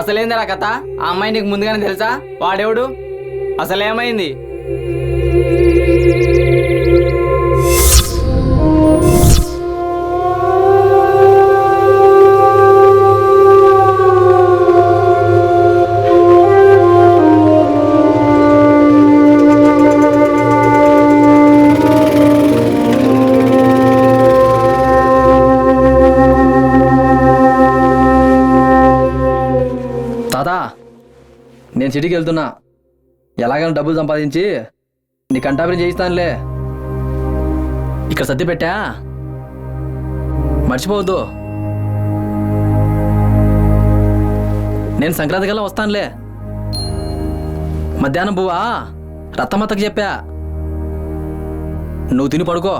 అసలేందిరా కథ? ఆ అమ్మాయి నీకు ముందుగానే తెలుసా? వాడెవడు? అసలేమైంది? తాతా, నేను సిటీకి వెళ్తున్నా. ఎలాగైనా డబ్బులు సంపాదించి నీ కంటాపరి చేయిస్తానులే. ఇక్కడ సర్ది పెట్టా, మర్చిపోవద్దు. నేను సంక్రాంతి కల్లా వస్తానులే. మధ్యాహ్నం పువ్వా రత్తమత్తకు చెప్పా, నువ్వు తిని పడుకో.